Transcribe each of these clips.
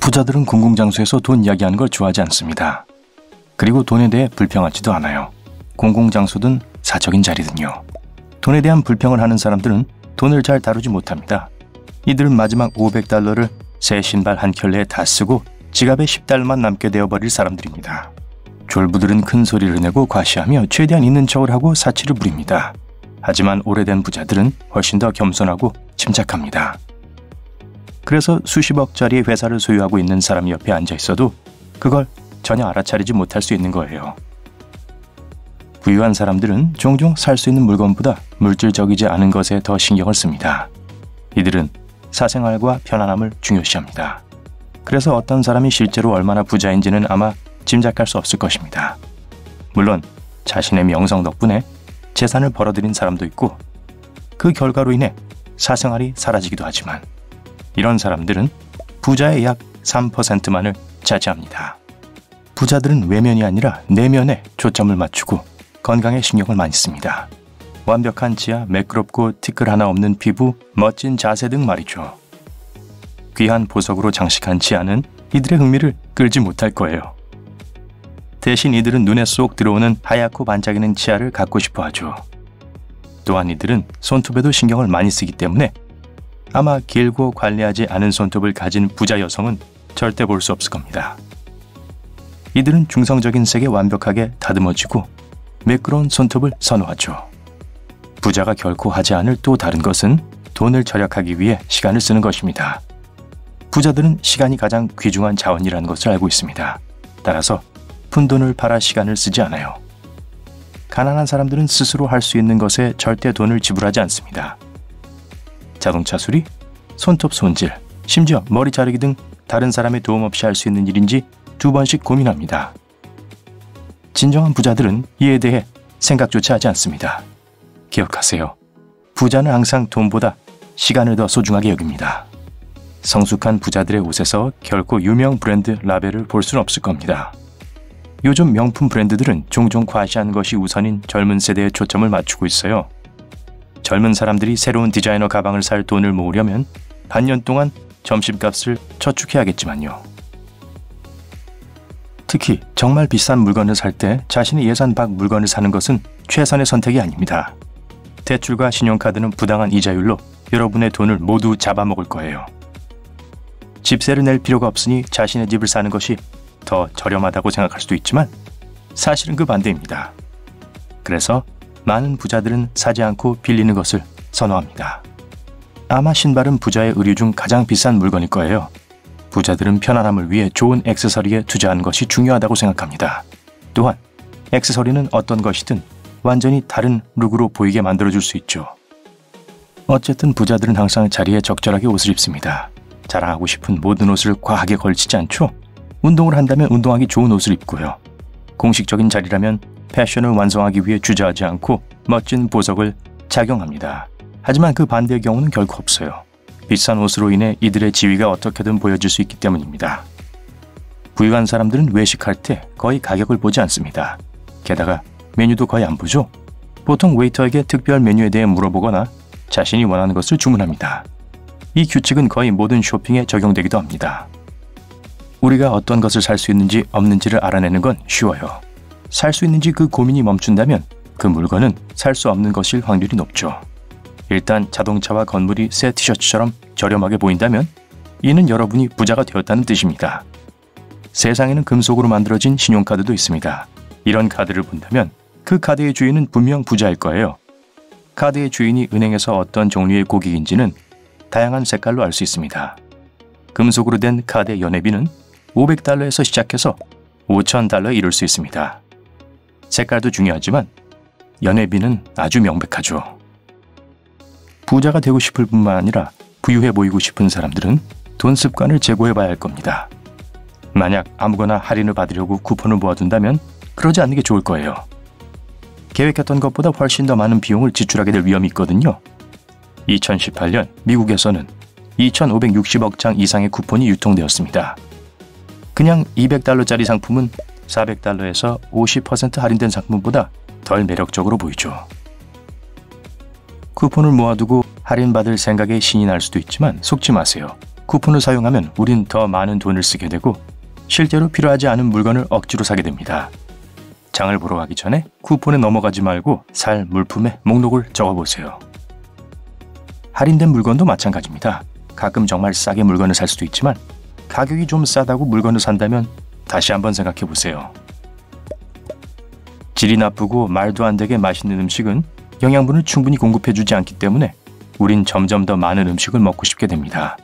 부자들은 공공장소에서 돈 이야기하는 걸 좋아하지 않습니다. 그리고 돈에 대해 불평하지도 않아요. 공공장소든 사적인 자리든요. 돈에 대한 불평을 하는 사람들은 돈을 잘 다루지 못합니다. 이들은 마지막 $500를 새 신발 한 켤레에 다 쓰고 지갑에 $10만 남게 되어버릴 사람들입니다. 졸부들은 큰 소리를 내고 과시하며 최대한 있는 척을 하고 사치를 부립니다. 하지만 오래된 부자들은 훨씬 더 겸손하고 침착합니다. 그래서 수십억짜리 회사를 소유하고 있는 사람 옆에 앉아 있어도 그걸 전혀 알아차리지 못할 수 있는 거예요. 부유한 사람들은 종종 살 수 있는 물건보다 물질적이지 않은 것에 더 신경을 씁니다. 이들은 사생활과 편안함을 중요시합니다. 그래서 어떤 사람이 실제로 얼마나 부자인지는 아마 짐작할 수 없을 것입니다. 물론 자신의 명성 덕분에 재산을 벌어들인 사람도 있고 그 결과로 인해 사생활이 사라지기도 하지만 이런 사람들은 부자의 약 3%만을 차지합니다. 부자들은 외면이 아니라 내면에 초점을 맞추고 건강에 신경을 많이 씁니다. 완벽한 치아, 매끄럽고 티끌 하나 없는 피부, 멋진 자세 등 말이죠. 귀한 보석으로 장식한 치아는 이들의 흥미를 끌지 못할 거예요. 대신 이들은 눈에 쏙 들어오는 하얗고 반짝이는 치아를 갖고 싶어 하죠. 또한 이들은 손톱에도 신경을 많이 쓰기 때문에 아마 길고 관리하지 않은 손톱을 가진 부자 여성은 절대 볼 수 없을 겁니다. 이들은 중성적인 색에 완벽하게 다듬어지고 매끄러운 손톱을 선호하죠. 부자가 결코 하지 않을 또 다른 것은 돈을 절약하기 위해 시간을 쓰는 것입니다. 부자들은 시간이 가장 귀중한 자원이라는 것을 알고 있습니다. 따라서 푼돈을 팔아 시간을 쓰지 않아요. 가난한 사람들은 스스로 할 수 있는 것에 절대 돈을 지불하지 않습니다. 자동차 수리, 손톱 손질, 심지어 머리 자르기 등 다른 사람의 도움 없이 할 수 있는 일인지 2번씩 고민합니다. 진정한 부자들은 이에 대해 생각조차 하지 않습니다. 기억하세요. 부자는 항상 돈보다 시간을 더 소중하게 여깁니다. 성숙한 부자들의 옷에서 결코 유명 브랜드 라벨을 볼 수는 없을 겁니다. 요즘 명품 브랜드들은 종종 과시하는 것이 우선인 젊은 세대에 초점을 맞추고 있어요. 젊은 사람들이 새로운 디자이너 가방을 살 돈을 모으려면 반년 동안 점심값을 저축해야겠지만요. 특히 정말 비싼 물건을 살 때 자신의 예산 밖 물건을 사는 것은 최선의 선택이 아닙니다. 대출과 신용카드는 부당한 이자율로 여러분의 돈을 모두 잡아먹을 거예요. 집세를 낼 필요가 없으니 자신의 집을 사는 것이 더 저렴하다고 생각할 수도 있지만 사실은 그 반대입니다. 그래서 많은 부자들은 사지 않고 빌리는 것을 선호합니다. 아마 신발은 부자의 의류 중 가장 비싼 물건일 거예요. 부자들은 편안함을 위해 좋은 액세서리에 투자하는 것이 중요하다고 생각합니다. 또한 액세서리는 어떤 것이든 완전히 다른 룩으로 보이게 만들어줄 수 있죠. 어쨌든 부자들은 항상 자리에 적절하게 옷을 입습니다. 자랑하고 싶은 모든 옷을 과하게 걸치지 않죠. 운동을 한다면 운동하기 좋은 옷을 입고요. 공식적인 자리라면 패션을 완성하기 위해 주저하지 않고 멋진 보석을 착용합니다. 하지만 그 반대의 경우는 결코 없어요. 비싼 옷으로 인해 이들의 지위가 어떻게든 보여질 수 있기 때문입니다. 부유한 사람들은 외식할 때 거의 가격을 보지 않습니다. 게다가 메뉴도 거의 안 보죠. 보통 웨이터에게 특별 메뉴에 대해 물어보거나 자신이 원하는 것을 주문합니다. 이 규칙은 거의 모든 쇼핑에 적용되기도 합니다. 우리가 어떤 것을 살 수 있는지 없는지를 알아내는 건 쉬워요. 살 수 있는지 그 고민이 멈춘다면 그 물건은 살 수 없는 것일 확률이 높죠. 일단 자동차와 건물이 새 티셔츠처럼 저렴하게 보인다면 이는 여러분이 부자가 되었다는 뜻입니다. 세상에는 금속으로 만들어진 신용카드도 있습니다. 이런 카드를 본다면 그 카드의 주인은 분명 부자일 거예요. 카드의 주인이 은행에서 어떤 종류의 고객인지는 다양한 색깔로 알 수 있습니다. 금속으로 된 카드의 연회비는 $500에서 시작해서 $5,000에 이를 수 있습니다. 색깔도 중요하지만 연회비는 아주 명백하죠. 부자가 되고 싶을 뿐만 아니라 부유해 보이고 싶은 사람들은 돈 습관을 재고해봐야 할 겁니다. 만약 아무거나 할인을 받으려고 쿠폰을 모아둔다면 그러지 않는 게 좋을 거예요. 계획했던 것보다 훨씬 더 많은 비용을 지출하게 될 위험이 있거든요. 2018년 미국에서는 2,560억 장 이상의 쿠폰이 유통되었습니다. 그냥 $200짜리 상품은 $400에서 50% 할인된 상품보다 덜 매력적으로 보이죠. 쿠폰을 모아두고 할인받을 생각에 신이 날 수도 있지만 속지 마세요. 쿠폰을 사용하면 우린 더 많은 돈을 쓰게 되고 실제로 필요하지 않은 물건을 억지로 사게 됩니다. 장을 보러 가기 전에 쿠폰에 넘어가지 말고 살 물품의 목록을 적어보세요. 할인된 물건도 마찬가지입니다. 가끔 정말 싸게 물건을 살 수도 있지만 가격이 좀 싸다고 물건을 산다면 다시 한번 생각해보세요. 질이 나쁘고 말도 안 되게 맛있는 음식은 영양분을 충분히 공급해주지 않기 때문에 우린 점점 더 많은 음식을 먹고 싶게 됩니다.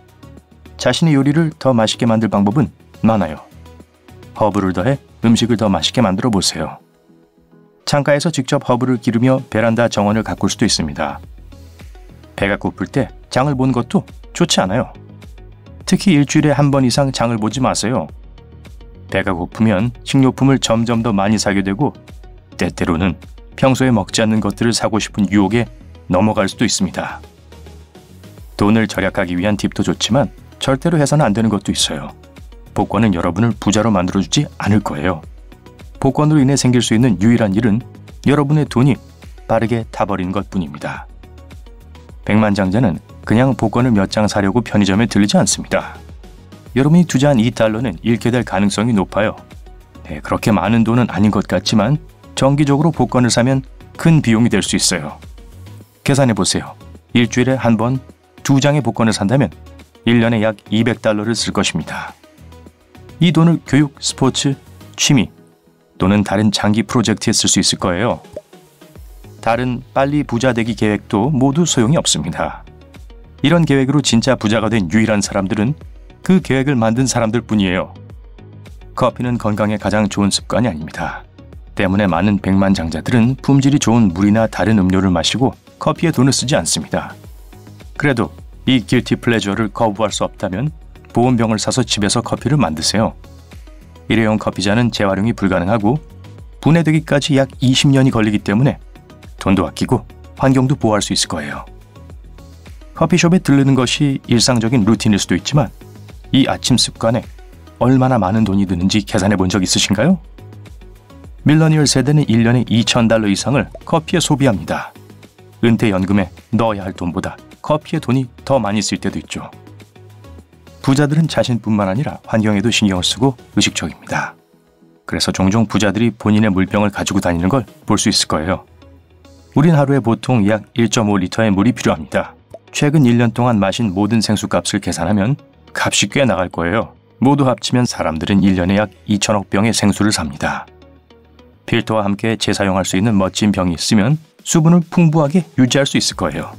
자신의 요리를 더 맛있게 만들 방법은 많아요. 허브를 더해 음식을 더 맛있게 만들어 보세요. 창가에서 직접 허브를 기르며 베란다 정원을 가꿀 수도 있습니다. 배가 고플 때 장을 보는 것도 좋지 않아요. 특히 일주일에 한 번 이상 장을 보지 마세요. 배가 고프면 식료품을 점점 더 많이 사게 되고 때때로는 평소에 먹지 않는 것들을 사고 싶은 유혹에 넘어갈 수도 있습니다. 돈을 절약하기 위한 팁도 좋지만 절대로 해서는 안 되는 것도 있어요. 복권은 여러분을 부자로 만들어주지 않을 거예요. 복권으로 인해 생길 수 있는 유일한 일은 여러분의 돈이 빠르게 타버리는 것뿐입니다. 백만장자는 그냥 복권을 몇 장 사려고 편의점에 들리지 않습니다. 여러분이 투자한 $2는 잃게 될 가능성이 높아요. 그렇게 많은 돈은 아닌 것 같지만 정기적으로 복권을 사면 큰 비용이 될 수 있어요. 계산해보세요. 일주일에 한 번 2장의 복권을 산다면 1년에 약 $200를 쓸 것입니다. 이 돈을 교육, 스포츠, 취미 또는 다른 장기 프로젝트에 쓸 수 있을 거예요. 다른 빨리 부자 되기 계획도 모두 소용이 없습니다. 이런 계획으로 진짜 부자가 된 유일한 사람들은 그 계획을 만든 사람들 뿐이에요. 커피는 건강에 가장 좋은 습관이 아닙니다. 때문에 많은 백만장자들은 품질이 좋은 물이나 다른 음료를 마시고 커피에 돈을 쓰지 않습니다. 그래도 이 길티 플레저를 거부할 수 없다면 보온병을 사서 집에서 커피를 만드세요. 일회용 커피잔은 재활용이 불가능하고 분해되기까지 약 20년이 걸리기 때문에 돈도 아끼고 환경도 보호할 수 있을 거예요. 커피숍에 들르는 것이 일상적인 루틴일 수도 있지만 이 아침 습관에 얼마나 많은 돈이 드는지 계산해 본 적 있으신가요? 밀러니얼 세대는 1년에 $2,000 이상을 커피에 소비합니다. 은퇴연금에 넣어야 할 돈보다 커피에 돈이 더 많이 쓸 때도 있죠. 부자들은 자신뿐만 아니라 환경에도 신경을 쓰고 의식적입니다. 그래서 종종 부자들이 본인의 물병을 가지고 다니는 걸 볼 수 있을 거예요. 우린 하루에 보통 약 1.5리터의 물이 필요합니다. 최근 1년 동안 마신 모든 생수값을 계산하면 값이 꽤 나갈 거예요. 모두 합치면 사람들은 1년에 약 2천억 병의 생수를 삽니다. 필터와 함께 재사용할 수 있는 멋진 병이 있으면 수분을 풍부하게 유지할 수 있을 거예요.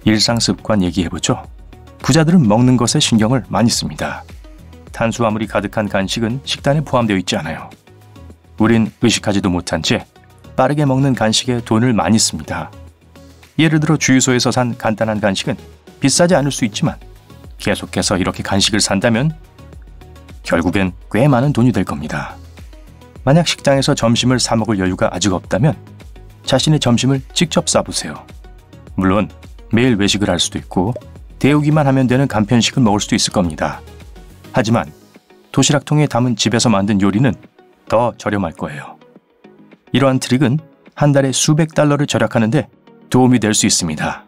일상 습관 얘기해보죠. 부자들은 먹는 것에 신경을 많이 씁니다. 탄수화물이 가득한 간식은 식단에 포함되어 있지 않아요. 우린 의식하지도 못한 채 빠르게 먹는 간식에 돈을 많이 씁니다. 예를 들어 주유소에서 산 간단한 간식은 비싸지 않을 수 있지만 계속해서 이렇게 간식을 산다면 결국엔 꽤 많은 돈이 될 겁니다. 만약 식당에서 점심을 사 먹을 여유가 아직 없다면 자신의 점심을 직접 싸보세요. 물론 매일 외식을 할 수도 있고 데우기만 하면 되는 간편식을 먹을 수도 있을 겁니다. 하지만 도시락통에 담은 집에서 만든 요리는 더 저렴할 거예요. 이러한 트릭은 한 달에 수백 달러를 절약하는 데 도움이 될 수 있습니다.